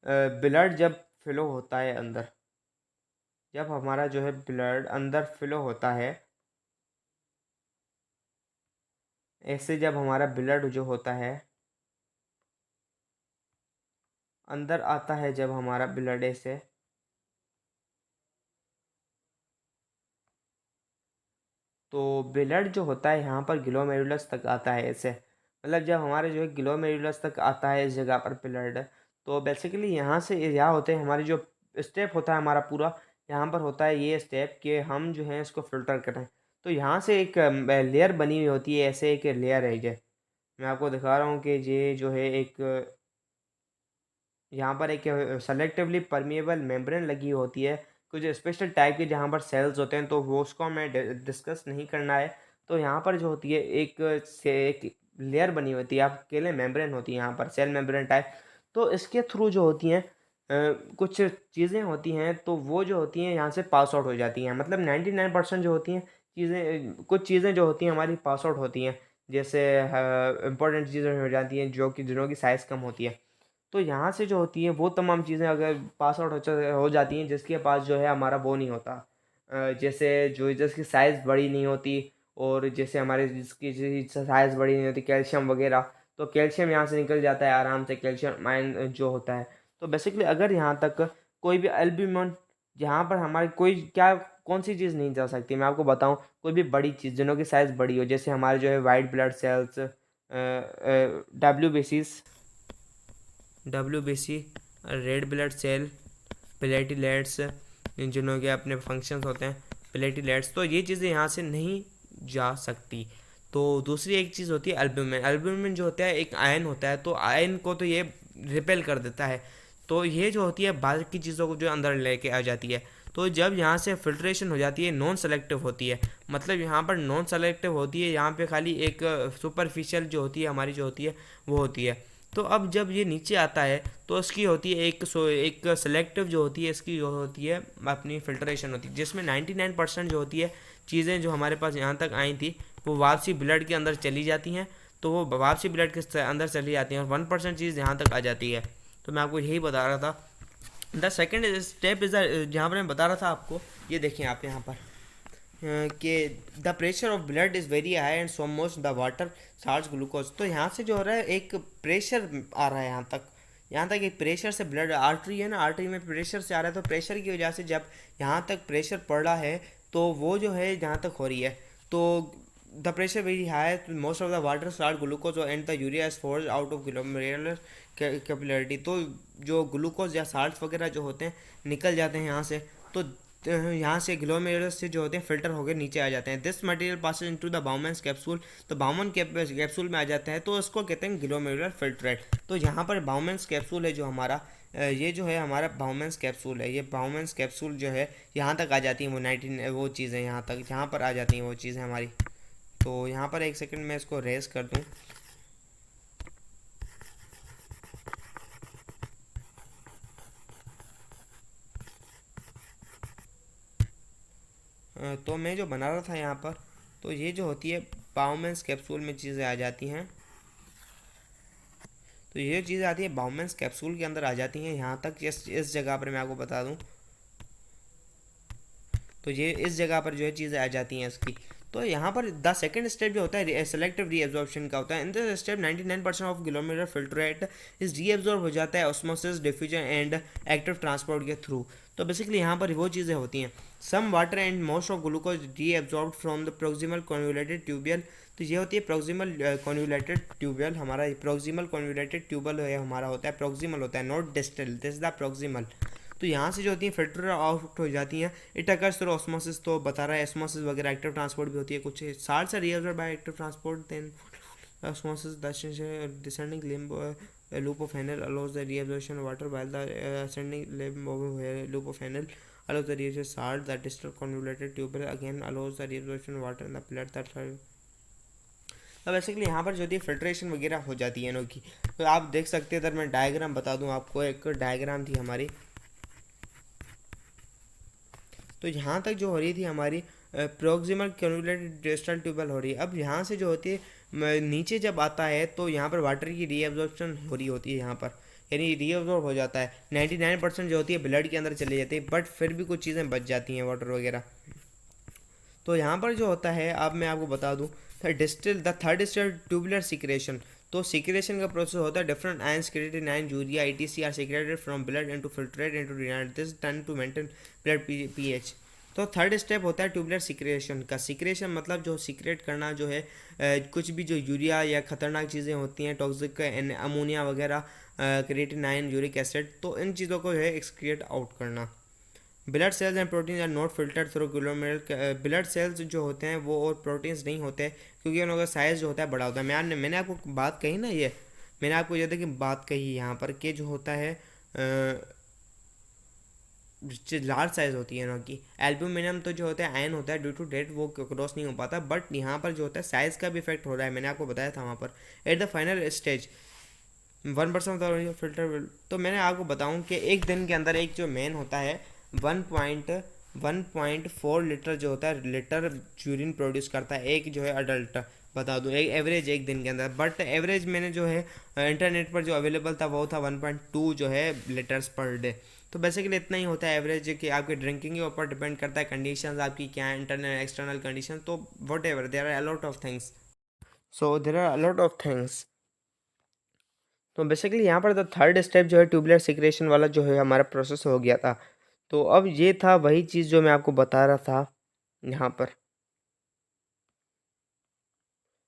ब्लड जब फ्लो होता है अंदर, जब हमारा जो है ब्लड अंदर फ्लो होता है, ऐसे जब हमारा ब्लड जो होता है अंदर आता है, जब हमारा ब्लड ऐसे, तो ब्लड जो होता है यहाँ पर ग्लोमेरुलस तक आता है ऐसे, मतलब जब हमारे जो है ग्लोमेरुलस तक आता है इस जगह पर ब्लड, तो बेसिकली यहाँ से यहाँ होते हैं हमारे जो स्टेप होता है हमारा पूरा, यहाँ पर होता है ये स्टेप कि हम जो है इसको फिल्टर करें। तो यहाँ से एक लेयर बनी हुई होती है, ऐसे एक लेयर है ये, मैं आपको दिखा रहा हूँ कि ये जो है एक यहाँ पर एक सेलेक्टिवली परमिएबल मेम्ब्रेन लगी होती है, कुछ स्पेशल टाइप के जहाँ पर सेल्स होते हैं, तो वो उसको हमें डिस्कस नहीं करना है। तो यहाँ पर जो होती है एक लेयर बनी होती है, आप अकेले मेम्ब्रेन होती है यहाँ पर, सेल मेम्ब्रेन टाइप। तो इसके थ्रू जो होती हैं कुछ चीज़ें होती हैं, तो वो जो होती हैं यहाँ से पास आउट हो जाती हैं, मतलब 99% जो होती हैं चीज़ें, कुछ चीज़ें जो होती हैं हमारी पास आउट होती हैं, जैसे इंपॉर्टेंट चीज़ें हो जाती हैं जो कि जिनों की साइज़ कम होती है। तो यहाँ से जो होती है वो तमाम चीज़ें अगर पास आउट हो जाती हैं, जिसके पास जो है हमारा वो नहीं होता, जैसे जो जिसकी साइज़ बड़ी नहीं होती, और जैसे हमारे जिसकी साइज़ बड़ी नहीं होती, कैल्शियम वगैरह, तो कैल्शियम यहाँ से निकल जाता है आराम से, कैल्शियम आयन जो होता है। तो बेसिकली अगर यहाँ तक कोई भी एल्ब्यूमिन, जहाँ पर हमारी कोई क्या कौन सी चीज़ नहीं जा सकती, मैं आपको बताऊँ, कोई भी बड़ी चीज़ जिनों की साइज़ बड़ी हो, जैसे हमारे जो है white blood cells, W red blood cell, platelets, जिनों के अपने फंक्शंस होते हैं, प्लेटलेट्स, तो ये चीज़ें यहाँ से नहीं जा सकती। तो दूसरी एक चीज़ होती है एल्ब्यूमिन। एल्ब्यूमिन जो होता है एक आयन होता है, तो आयन को तो ये रिपेल कर देता है, तो ये जो होती है बाकी चीज़ों को जो अंदर लेके आ जाती है। तो जब यहाँ से फिल्ट्रेशन हो जाती है, नॉन सेलेक्टिव होती है, मतलब यहाँ पर नॉन सेलेक्टिव होती है, यहाँ पे खाली एक सुपरफिशियल जो होती है हमारी जो होती है वो होती है। तो अब जब ये नीचे आता है तो इसकी होती है एक सेलेक्टिव जो होती है, इसकी जो होती है अपनी फिल्ट्रेशन होती है, जिसमें 99% जो होती है चीज़ें जो हमारे पास यहाँ तक आई थी वो वापसी ब्लड के अंदर चली जाती हैं, तो वो वापसी ब्लड के अंदर चली जाती हैं, और 1% चीज़ यहाँ तक आ जाती है। तो मैं आपको यही बता रहा था। द सेकेंड स्टेप इज़ जहाँ पर मैं बता रहा था आपको, ये देखिए आप यहाँ पर कि the pressure of blood is very high and so most the water salt glucose. तो यहाँ से जो हो रहा है एक प्रेशर आ रहा है यहाँ तक एक प्रेशर से ब्लड, आर्टरी है ना, आर्टरी में प्रेशर से आ रहा है, तो प्रेशर की वजह से जब यहाँ तक प्रेशर पड़ रहा है तो वो जो है यहाँ तक हो रही है, तो the pressure very high, most of the water salt glucose and the urea is force out of glomerular capillarity. तो जो ग्लूकोज या साल्ट वगैरह जो होते हैं निकल जाते हैं यहाँ से, तो यहाँ से ग्लोमेरुलस से जो होते हैं फिल्टर होकर नीचे आ जाते हैं। This material passes into the Bowman's capsule, तो बाउमन कैप्सूल में आ जाता है, तो इसको कहते हैं ग्लोमेरुलर फिल्ट्रेट। तो यहाँ पर बाउमेंस कैप्सूल है जो हमारा, ये जो है हमारा बाउमेंस कैप्सूल है, ये बाउमेंस कैप्सूल जो है यहाँ तक आ जाती हैं वो चीज़ें यहाँ तक, यहाँ पर आ जाती हैं वो चीज़ें हमारी। तो यहाँ पर एक सेकंड मैं इसको रेस कर दूँ। तो मैं जो बना रहा था यहाँ पर, तो ये जो होती है बाउमेंस कैप्सूल में चीज़ें आ जाती हैं, तो ये चीज़ें आती है बाउमेंस कैप्सूल के अंदर आ जाती हैं यहाँ तक। इस जगह पर मैं आपको बता दूँ, तो ये इस जगह पर जो है चीज़ें आ जाती हैं इसकी। तो यहाँ पर द सेकंड स्टेप जो होता है सेलेक्टिव रीएब्जॉर्प्शन का होता है। In this step 99% of glomerular filtrate is reabsorb हो जाता है osmosis, diffusion and active transport के थ्रू। तो बेसिकली यहाँ पर वो चीज़ें होती हैं। Some water and most of glucose reabsorb from the proximal convoluted tubule. तो ये होती है प्रोक्सिमल कॉन्वुलेटेड ट्यूबियल। हमारा प्रोक्सिमल कॉन्वुलेटेड ट्यूबल है हमारा होता है प्रोक्सिमल होता है, not distal, this is the proximal. तो यहाँ से जो होती हैं फिल्टर आउट हो जाती हैं। इट अकर्स थ्रू ऑस्मोसिस, तो बता रहा है ऑस्मोसिस वगैरह, एक्टिव ट्रांसपोर्ट भी होती है कुछ साल से reabsorb by active transport then osmosis descending limb loop of Henle allows the reabsorption of water while the ascending limb of loop of Henle allows the reabsorption of salt. The distal convoluted tubular again allows the reabsorption of water in the blood that अब basically यहाँ पर जो होती है filtration वगैरह हो जाती है इनकी। तो आप देख सकते हैं, अगर मैं डायग्राम बता दूँ आपको, एक डायग्राम थी हमारी। तो यहाँ तक जो हो रही थी हमारी प्रोक्सिमल कन्वुलेटेड डिस्टल ट्यूबल हो रही है। अब यहाँ से जो होती है नीचे जब आता है तो यहाँ पर वाटर की रीअब्जॉर्प्शन हो रही होती है यहाँ पर, यानी रीअब्जॉर्ब हो जाता है। 99% जो होती है ब्लड के अंदर चली जाती है, बट फिर भी कुछ चीज़ें बच जाती हैं वाटर वगैरह। तो यहाँ पर जो होता है, अब मैं आपको बता दूँ, the third stage tubular secretion. तो सिक्रेशन का प्रोसेस होता है different ions created ion urea ETC are secreted from blood into filtrate into renal, this done to maintain blood pH. तो थर्ड स्टेप होता है ट्यूबुलर सिक्रेशन का। Secretion मतलब जो सिक्रेट करना जो है कुछ भी जो यूरिया या खतरनाक चीज़ें होती हैं, टॉक्सिक अमोनिया वगैरह, क्रिएटिन आयन, यूरिक एसिड, तो इन चीज़ों को जो है एक्सक्रिएट आउट करना। Blood cells and protein are not filtered through glomerular. Blood cells जो होते हैं वो और प्रोटीन्स नहीं होते क्योंकि उनका साइज़ जो होता है बड़ा होता है। मैंने आपको बात कही ना, ये मैंने आपको ये देखिए बात कही यहाँ पर कि जो होता है लार्ज साइज़ होती है उनकी। एल्ब्यूमिनियम तो जो होता है आयन होता है, ड्यू टू डेट वो क्रॉस नहीं हो पाता, बट यहाँ पर जो होता है साइज़ का भी इफेक्ट हो रहा है, मैंने आपको बताया था वहाँ पर। At the final stage 1% of the filter. तो मैंने आपको बताऊँ कि एक दिन के अंदर एक जो मेन होता है 1.4 लीटर जो होता है लीटर यूरिन प्रोड्यूस करता है एक जो है अडल्ट, बता दूं एक एवरेज एक दिन के अंदर। बट एवरेज मैंने जो है इंटरनेट पर जो अवेलेबल था वो था 1.2 जो है लीटर्स पर डे। तो बेसिकली इतना ही होता है एवरेज, कि आपके ड्रिंकिंग के ऊपर डिपेंड करता है, कंडीशंस आपकी क्या है, इंटरनल एक्सटर्नल कंडीशन, तो whatever there are a lot of things. So there are a lot of things. तो बेसिकली यहाँ पर द थर्ड स्टेप जो है ट्यूबुलर सिक्रेशन वाला जो है हमारा प्रोसेस हो गया था। तो अब ये था वही चीज़ जो मैं आपको बता रहा था यहाँ पर।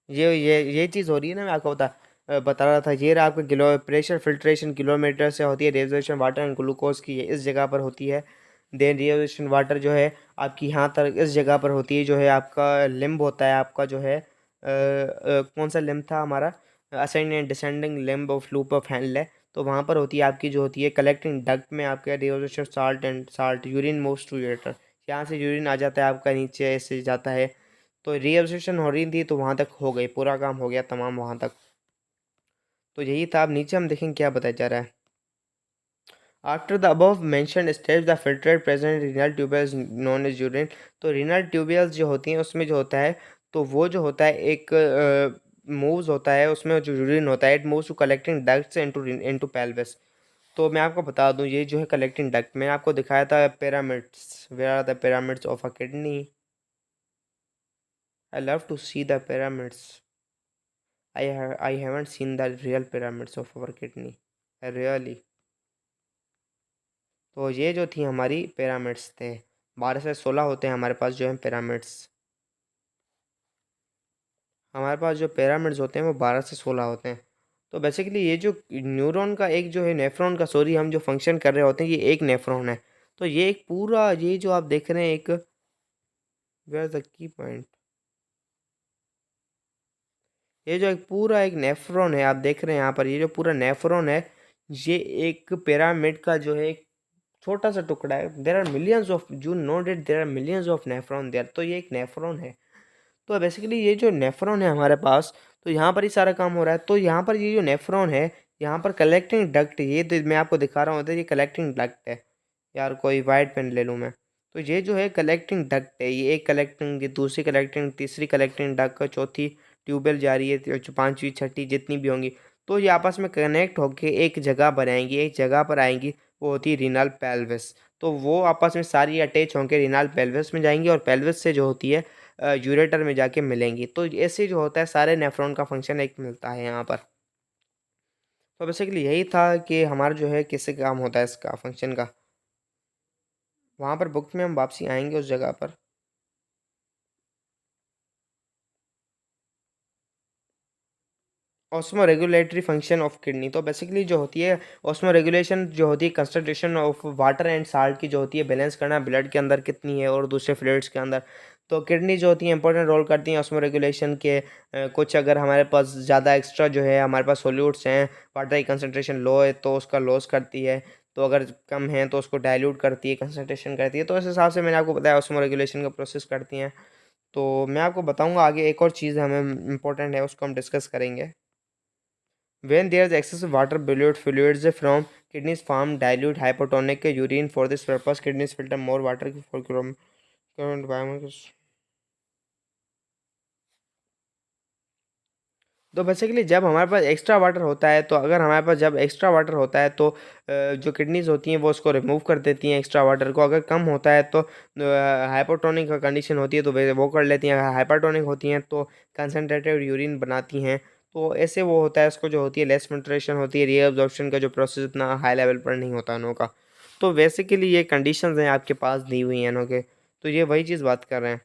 ये चीज़ हो रही है ना, मैं आपको बता रहा था। ये रहा आपका किलो प्रेशर फिल्ट्रेशन किलोमीटर से होती है। रेजोल्यूशन वाटर एंड ग्लूकोज की इस जगह पर होती है। देन रेजोल्यूशन वाटर जो है आपकी यहाँ तक इस जगह पर होती है, जो है आपका लिम्ब होता है आपका जो है कौन सा लिम्ब था हमारा, ascending and descending limb of loop of Henle है। तो वहाँ पर होती है आपकी जो होती है कलेक्टिंग डक्ट में आपके resolution salt and salt urine moves to ureter. यहाँ से यूरिन आ जाता है आपका नीचे ऐसे जाता है। तो रीअब्जॉर्प्शन हो रही थी तो वहाँ तक हो गई, पूरा काम हो गया तमाम वहाँ तक। तो यही था। अब नीचे हम देखेंगे क्या बताया जा रहा है। After the above mentioned stage the filtrate present renal tubules known as urine. तो रीनल ट्यूब्यूल्स जो होती हैं उसमें जो होता है, तो वो जो होता है एक मूव्स होता है उसमें जो यूरिन होता है, it moves to collecting ducts into pelvis. तो मैं आपको बता दूं ये जो है कलेक्टिंग डक्ट, मैंने आपको दिखाया था pyramids, where are the pyramids of a kidney. I love to see the pyramids. I haven't seen the real pyramids of our kidney. Really. तो ये जो थी हमारी पिरामिड्स थे, 12 से 16 होते हैं हमारे पास जो है पिरामिड्स। हमारे पास जो पिरामिड्स होते हैं वो 12 से 16 होते हैं। तो बेसिकली ये जो न्यूरॉन का एक जो है नेफ्रॉन का, सॉरी, हम जो फंक्शन कर रहे होते हैं, ये एक नेफ्रॉन है। तो ये एक पूरा ये जो आप देख रहे हैं एक, वेयर द की पॉइंट, ये जो एक पूरा एक नेफ्रॉन है आप देख रहे हैं यहाँ पर, ये जो पूरा नेफ्रॉन है ये एक पिरामिड का जो है एक छोटा सा टुकड़ा है। There are millions of, you know that there are millions of nephron there. तो ये एक नेफ्रॉन है। तो बेसिकली ये जो नेफ्रॉन है हमारे पास, तो यहाँ पर ही सारा काम हो रहा है। तो यहाँ पर ये जो नेफ्रॉन है, यहाँ पर कलेक्टिंग डक्ट, ये तो मैं आपको दिखा रहा हूँ, तो ये कलेक्टिंग डक्ट है। यार कोई वाइट पेन ले लूँ मैं। तो ये जो है कलेक्टिंग डक्ट है, ये एक कलेक्टिंग, दूसरी कलेक्टिंग, तीसरी कलेक्टिंग डक्ट, चौथी ट्यूबवेल जा रही है, पाँचवीं छठी जितनी भी होंगी, तो ये आपस में कनेक्ट होकर एक जगह बनाएंगी, एक जगह पर आएंगी, वो होती है रीनल पेल्विस। तो वो आपस में सारी अटैच होकर रीनाल पेल्विस में जाएंगी और पेल्विस से जो होती है यूरेटर में जाके मिलेंगी। तो ऐसे जो होता है सारे नेफ्रॉन का फंक्शन एक मिलता है यहाँ पर। तो बेसिकली यही था कि हमारा जो है किससे काम होता है इसका फंक्शन का। वहाँ पर बुक में हम वापसी आएंगे उस जगह पर। Osmo regulatory function of kidney, तो बेसिकली जो होती है ऑस्मो रेगुलेशन जो होती है concentration of water and salt की जो होती है बैलेंस करना ब्लड के अंदर कितनी है और दूसरे फ्लूइड्स के अंदर। तो किडनी जो होती है इंपॉर्टेंट रोल करती है ऑस्मो रेगुलेशन के। कुछ अगर हमारे पास ज़्यादा एक्स्ट्रा जो है हमारे पास सोल्यूट्स हैं, वाटर की कंसनट्रेशन लो है तो उसका लॉस करती है, तो अगर कम है तो उसको डाइल्यूट करती है, कंसनट्रेशन करती है। तो इस हिसाब से मैंने आपको बताया ऑस्मो रेगुलेशन का प्रोसेस करती हैं। तो मैं आपको बताऊंगा आगे एक और चीज़ हमें इंपॉर्टेंट है उसको हम डिस्कस करेंगे। When there is excessive water dilute fluids from kidneys form dilute hypotonic urine. For this purpose, kidneys filter more water for current biomarkers. तो बेसिकली जब हमारे पास एक्स्ट्रा वाटर होता है, तो अगर हमारे पास जब एक्स्ट्रा वाटर होता है तो जो किडनीज होती हैं वो उसको रिमूव कर देती हैं एक्स्ट्रा वाटर को। अगर कम होता है तो हाइपोटोनिक का कंडीशन होती है तो वे वो कर लेती हैं। हाइपरटोनिक होती हैं तो कंसनट्रेटेड यूरिन बनाती हैं। तो ऐसे वो होता है, उसको जो होती है लेस फिल्ट्रेशन होती है, रीअब्जॉर्प्शन का जो प्रोसेस इतना हाई लेवल पर नहीं होता इनों का। तो बेसिकली ये कंडीशंस हैं आपके पास दी हुई हैं इनों के, तो ये वही चीज़ बात कर रहे हैं।